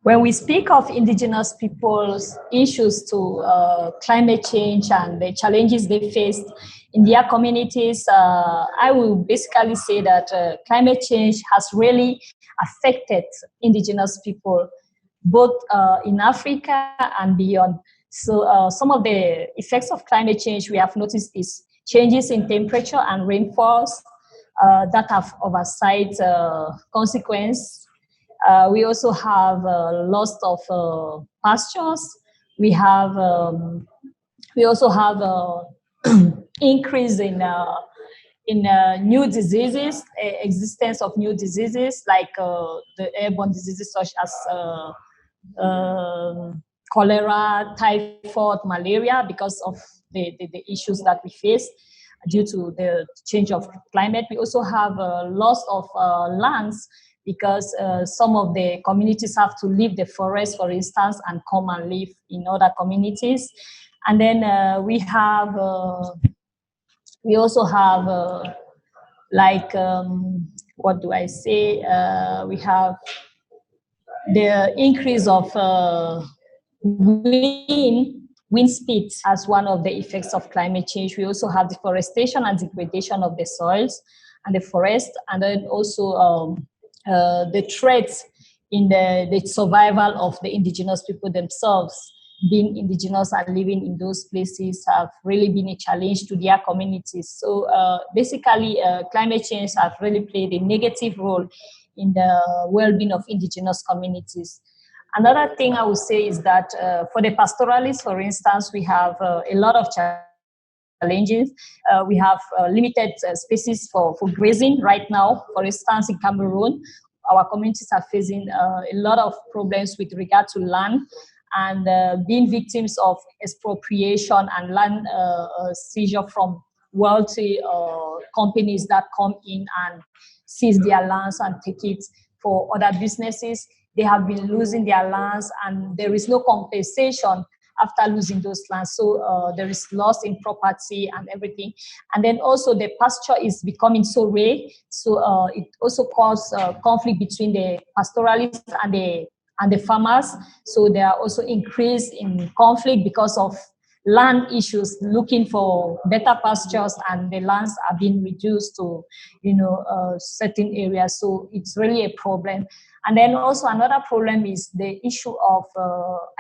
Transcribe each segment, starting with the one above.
When we speak of indigenous people's issues to climate change and the challenges they faced in their communities, I will basically say that climate change has really affected indigenous people, both in Africa and beyond. So some of the effects of climate change we have noticed is changes in temperature and rainfalls that have oversight consequence. We also have loss of pastures. We have we also have increase in new diseases, existence of new diseases like the airborne diseases such as cholera, typhoid, malaria, because of the issues that we face due to the change of climate. We also have loss of lands because some of the communities have to leave the forest, for instance, and come and live in other communities. And then we also have like what do I say? We have the increase of wind speed as one of the effects of climate change. We also have deforestation and degradation of the soils and the forest, and then also the threats in the survival of the indigenous people themselves. Being indigenous and living in those places have really been a challenge to their communities. So basically, climate change has really played a negative role in the well-being of indigenous communities. Another thing I would say is that for the pastoralists, for instance, we have a lot of challenges. We have limited spaces for grazing right now. For instance, in Cameroon, our communities are facing a lot of problems with regard to land and being victims of expropriation and land seizure from wealthy companies that come in and seize their lands and take it for other businesses. They have been losing their lands and there is no compensation after losing those lands. So there is loss in property and everything. And then also the pasture is becoming so rare. So it also causes conflict between the pastoralists and the farmers. So there are also increase in conflict because of land issues, looking for better pastures, and the lands are being reduced to, certain areas. So it's really a problem. And then also another problem is the issue of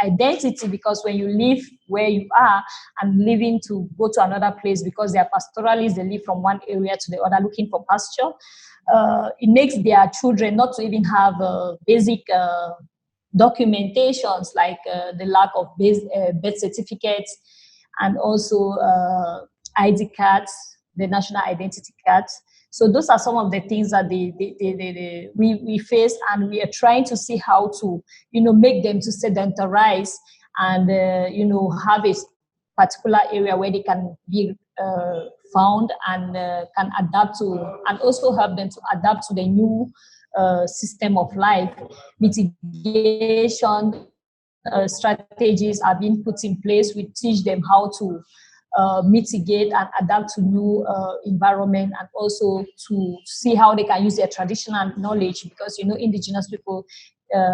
identity, because when you live where you are and living to go to another place, because they are pastoralists, they live from one area to the other looking for pasture, it makes their children not to even have basic documentations like the lack of birth certificates and also ID cards, the national identity cards. So those are some of the things that we face, and we are trying to see how to, make them to sedentarize and, have a particular area where they can be found and can adapt to, and also help them to adapt to the new system of life. Mitigation strategies are being put in place. We teach them how to mitigate and adapt to new environment, and also to see how they can use their traditional knowledge, because indigenous people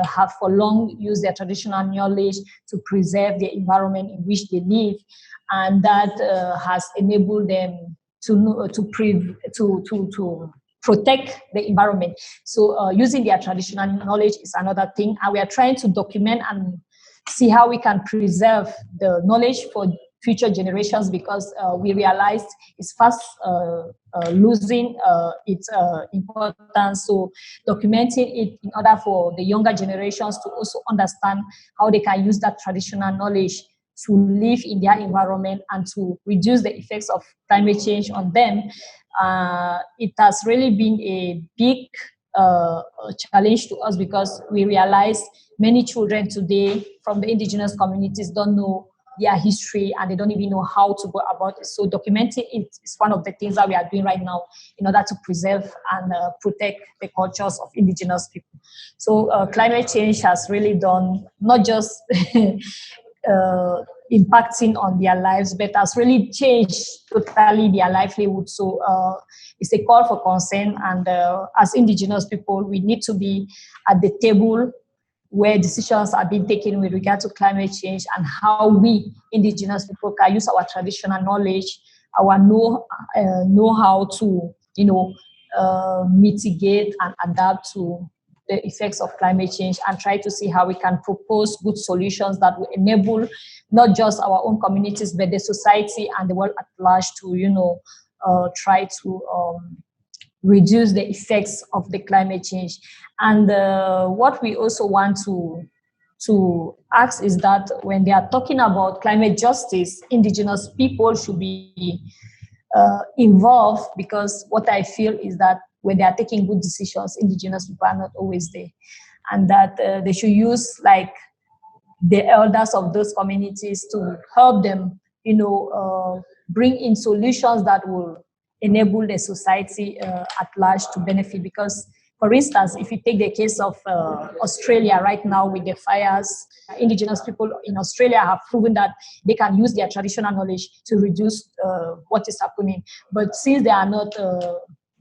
have for long used their traditional knowledge to preserve the environment in which they live, and that has enabled them to protect the environment. So using their traditional knowledge is another thing, and we are trying to document and see how we can preserve the knowledge for future generations, because we realized it's fast losing its importance. So documenting it in order for the younger generations to also understand how they can use that traditional knowledge to live in their environment and to reduce the effects of climate change on them. It has really been a big challenge to us, because we realize many children today from the indigenous communities don't know their history, and they don't even know how to go about it. So documenting it is one of the things that we are doing right now in order to preserve and protect the cultures of indigenous people. So climate change has really done not just impacting on their lives, but has really changed totally their livelihood. So it's a call for concern, and as indigenous people, we need to be at the table where decisions are being taken with regard to climate change, and how we indigenous people can use our traditional knowledge, our know-how to, mitigate and adapt to the effects of climate change, and try to see how we can propose good solutions that will enable not just our own communities, but the society and the world at large to, try to reduce the effects of the climate change. And what we also want to ask is that when they are talking about climate justice, indigenous people should be involved, because what I feel is that when they are taking good decisions, indigenous people are not always there, and that they should use like the elders of those communities to help them, bring in solutions that will enable the society at large to benefit. Because, for instance, if you take the case of Australia right now with the fires, indigenous people in Australia have proven that they can use their traditional knowledge to reduce what is happening. But since they are not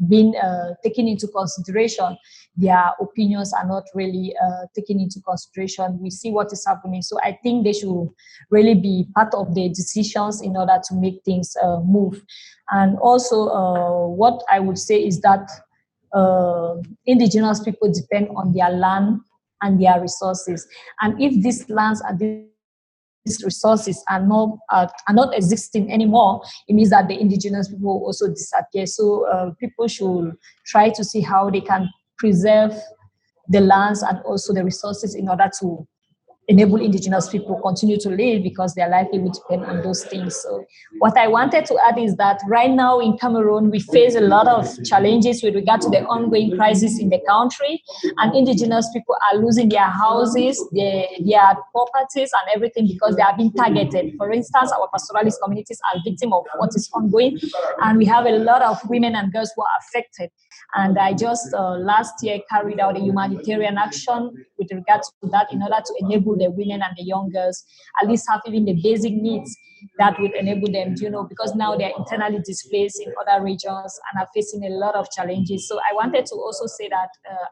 being taken into consideration, their opinions are not really taken into consideration. We see what is happening. So I think they should really be part of the decisions in order to make things move. And also, what I would say is that indigenous people depend on their land and their resources. And if these lands and these resources are not existing anymore, it means that the indigenous people will also disappear. So people should try to see how they can preserve the lands and also the resources in order to enable indigenous people continue to live, because their livelihood depend on those things. So what I wanted to add is that right now in Cameroon, we face a lot of challenges with regard to the ongoing crisis in the country, and indigenous people are losing their houses, their properties and everything, because they are being targeted. For instance, our pastoralist communities are victims of what is ongoing, and we have a lot of women and girls who are affected. And I just last year carried out a humanitarian action with regard to that, in order to enable the women and the young girls at least have even the basic needs that would enable them, because now they're internally displaced in other regions and are facing a lot of challenges. So I wanted to also say that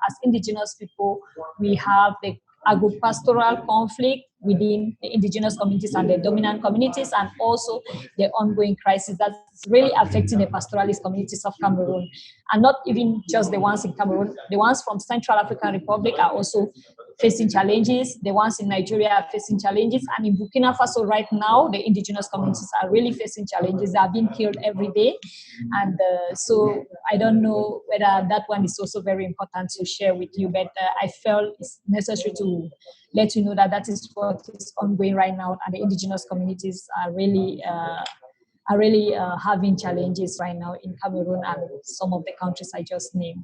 as indigenous people, we have the agro-pastoral conflict within the indigenous communities and the dominant communities, and also the ongoing crisis that's really affecting the pastoralist communities of Cameroon. And not even just the ones in Cameroon, the ones from Central African Republic are also facing challenges. The ones in Nigeria are facing challenges. And in Burkina Faso right now, the indigenous communities are really facing challenges. They are being killed every day. And so I don't know whether that one is also very important to share with you, but I felt it's necessary to let you know that that is what is ongoing right now. And the indigenous communities are really having challenges right now in Cameroon and some of the countries I just named.